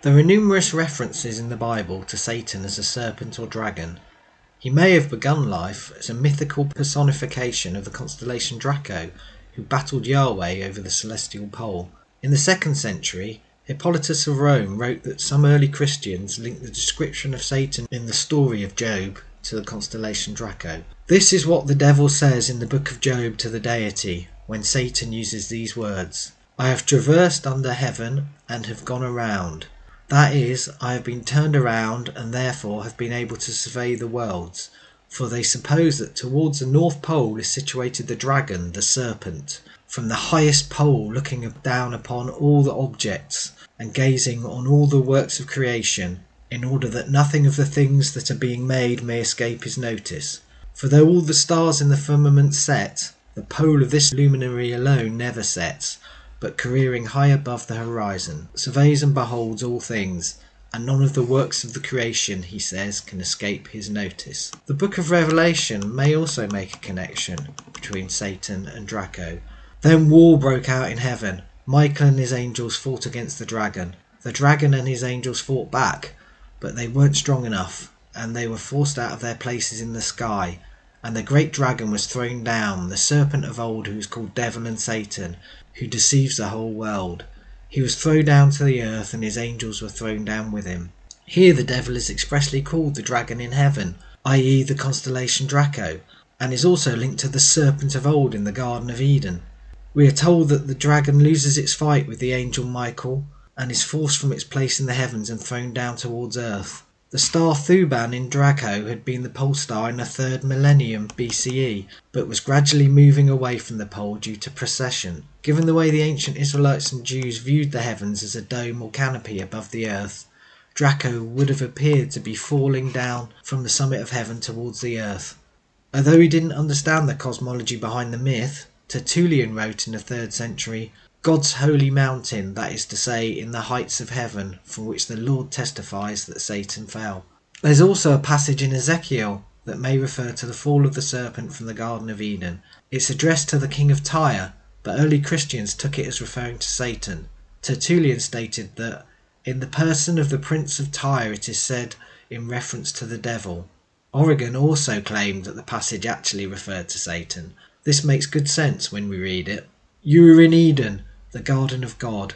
There are numerous references in the Bible to Satan as a serpent or dragon. He may have begun life as a mythical personification of the constellation Draco, who battled Yahweh over the celestial pole. In the 2nd century, Hippolytus of Rome wrote that some early Christians linked the description of Satan in the story of Job to the constellation Draco. This is what the devil says in the book of Job to the deity, when Satan uses these words: "I have traversed under heaven and have gone around. That is, I have been turned around and therefore have been able to survey the worlds. For they suppose that towards the North Pole is situated the dragon, the serpent, from the highest pole looking down upon all the objects and gazing on all the works of creation, in order that nothing of the things that are being made may escape his notice. For though all the stars in the firmament set, the pole of this luminary alone never sets, but careering high above the horizon, surveys and beholds all things, and none of the works of the creation, he says, can escape his notice." The book of Revelation may also make a connection between Satan and Draco. Then war broke out in heaven. Michael and his angels fought against the dragon. The dragon and his angels fought back, but they weren't strong enough, and they were forced out of their places in the sky. And the great dragon was thrown down, the serpent of old, who is called Devil and Satan, who deceives the whole world. He was thrown down to the earth, and his angels were thrown down with him. Here the devil is expressly called the dragon in heaven, i.e. the constellation Draco, and is also linked to the serpent of old in the Garden of Eden. We are told that the dragon loses its fight with the angel Michael and is forced from its place in the heavens and thrown down towards earth. The star Thuban in Draco had been the pole star in the 3rd millennium BCE, but was gradually moving away from the pole due to precession. Given the way the ancient Israelites and Jews viewed the heavens as a dome or canopy above the earth, Draco would have appeared to be falling down from the summit of heaven towards the earth. Although he didn't understand the cosmology behind the myth, Tertullian wrote in the 3rd century, "God's holy mountain, that is to say, in the heights of heaven, from which the Lord testifies that Satan fell." There's also a passage in Ezekiel that may refer to the fall of the serpent from the Garden of Eden. It's addressed to the king of Tyre, but early Christians took it as referring to Satan. Tertullian stated that in the person of the prince of Tyre it is said in reference to the devil. Origen also claimed that the passage actually referred to Satan. This makes good sense when we read it. "You were in Eden, the garden of God.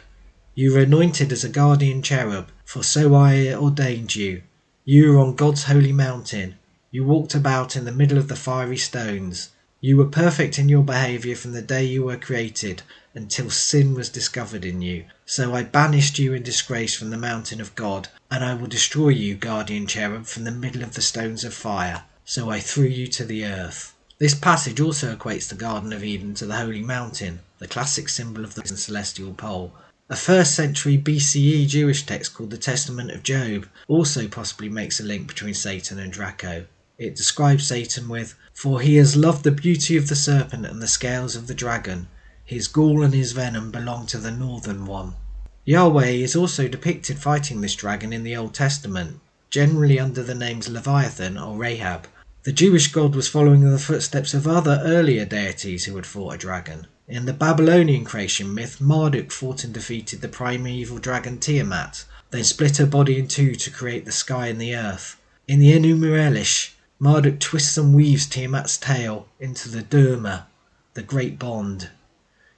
You were anointed as a guardian cherub, for so I ordained you. You were on God's holy mountain. You walked about in the middle of the fiery stones. You were perfect in your behaviour from the day you were created, until sin was discovered in you. So I banished you in disgrace from the mountain of God, and I will destroy you, guardian cherub, from the middle of the stones of fire. So I threw you to the earth." This passage also equates the Garden of Eden to the Holy Mountain, the classic symbol of the celestial pole. A 1st century BCE Jewish text called the Testament of Job also possibly makes a link between Satan and Draco. It describes Satan with, "For he has loved the beauty of the serpent and the scales of the dragon. His gall and his venom belong to the northern one." Yahweh is also depicted fighting this dragon in the Old Testament, generally under the names Leviathan or Rahab. The Jewish god was following in the footsteps of other earlier deities who had fought a dragon. In the Babylonian creation myth, Marduk fought and defeated the primeval dragon Tiamat, then split her body in two to create the sky and the earth. In the Enuma Elish, Marduk twists and weaves Tiamat's tail into the Durma, the great bond,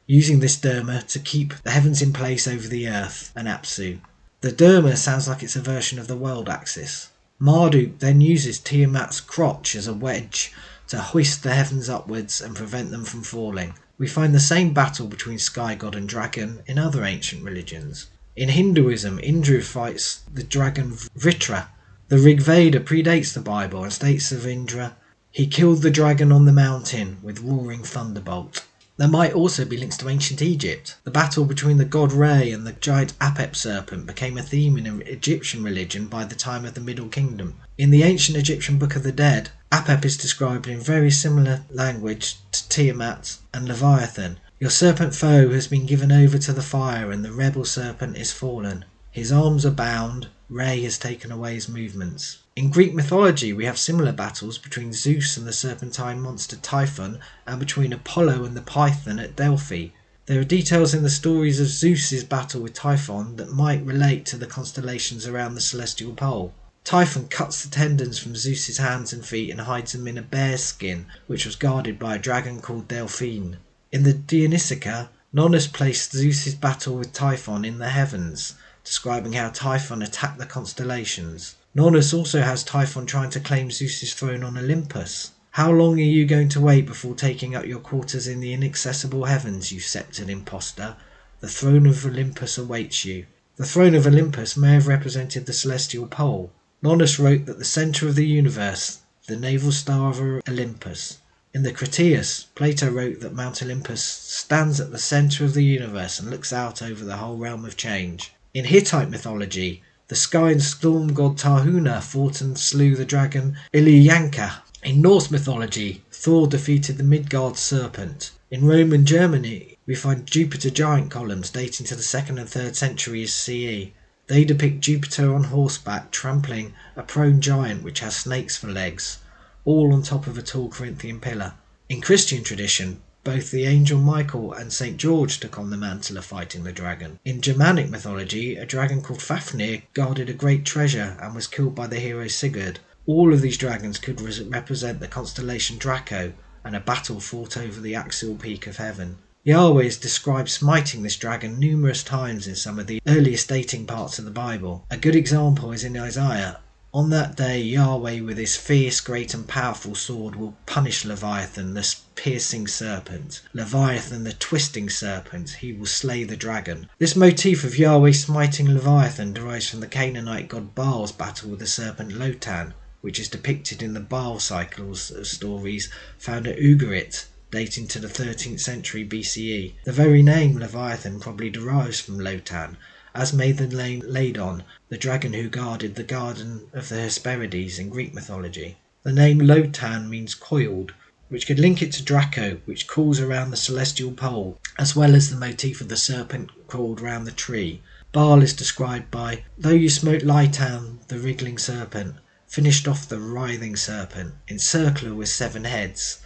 using this Durma to keep the heavens in place over the earth and Apsu. The Durma sounds like it's a version of the world axis. Marduk then uses Tiamat's crotch as a wedge to hoist the heavens upwards and prevent them from falling. We find the same battle between sky god and dragon in other ancient religions. In Hinduism, Indra fights the dragon Vritra. The Rig Veda predates the Bible and states of Indra, "He killed the dragon on the mountain with roaring thunderbolt." There might also be links to ancient Egypt. The battle between the god Re and the giant Apep serpent became a theme in Egyptian religion by the time of the Middle Kingdom. In the ancient Egyptian Book of the Dead, Apep is described in very similar language to Tiamat and Leviathan. "Your serpent foe has been given over to the fire, and the rebel serpent is fallen. His arms are bound, Re has taken away his movements." In Greek mythology we have similar battles between Zeus and the serpentine monster Typhon, and between Apollo and the Python at Delphi. There are details in the stories of Zeus's battle with Typhon that might relate to the constellations around the celestial pole. Typhon cuts the tendons from Zeus's hands and feet and hides them in a bear's skin, which was guarded by a dragon called Delphine. In the Dionysica, Nonnus placed Zeus's battle with Typhon in the heavens, describing how Typhon attacked the constellations. Nonnus also has Typhon trying to claim Zeus's throne on Olympus. How long are you going to wait before taking up your quarters in the inaccessible heavens, you sceptred impostor? The throne of Olympus awaits you. The throne of Olympus may have represented the celestial pole. Nonnus wrote that the centre of the universe, the navel star of Olympus. In the Critias, Plato wrote that Mount Olympus stands at the centre of the universe and looks out over the whole realm of change. In Hittite mythology, the sky and storm god Tahuna fought and slew the dragon Ilyanka. In Norse mythology, Thor defeated the Midgard serpent. In Roman Germany, we find Jupiter giant columns dating to the 2nd and 3rd centuries CE. They depict Jupiter on horseback trampling a prone giant which has snakes for legs, all on top of a tall Corinthian pillar. In Christian tradition, both the angel Michael and St. George took on the mantle of fighting the dragon. In Germanic mythology, a dragon called Fafnir guarded a great treasure and was killed by the hero Sigurd. All of these dragons could represent the constellation Draco and a battle fought over the axial peak of heaven. Yahweh is described smiting this dragon numerous times in some of the earliest dating parts of the Bible. A good example is in Isaiah. On that day Yahweh with his fierce, great and powerful sword will punish Leviathan, the piercing serpent. Leviathan, the twisting serpent, he will slay the dragon. This motif of Yahweh smiting Leviathan derives from the Canaanite god Baal's battle with the serpent Lotan, which is depicted in the Baal cycles of stories found at Ugarit, dating to the 13th century BCE. The very name Leviathan probably derives from Lotan, as may the name Ladon, the dragon who guarded the garden of the Hesperides in Greek mythology. The name Lotan means coiled, which could link it to Draco, which crawls around the celestial pole, as well as the motif of the serpent crawled round the tree. Baal is described by, though you smote Litan, the wriggling serpent, finished off the writhing serpent, encircler with 7 heads.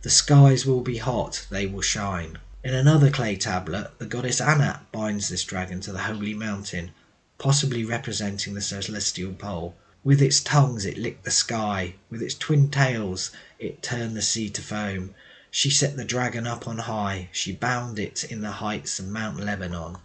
The skies will be hot, they will shine. In another clay tablet, the goddess Anat binds this dragon to the holy mountain, possibly representing the celestial pole. With its tongues it licked the sky, with its twin tails it turned the sea to foam. She set the dragon up on high, she bound it in the heights of Mount Lebanon.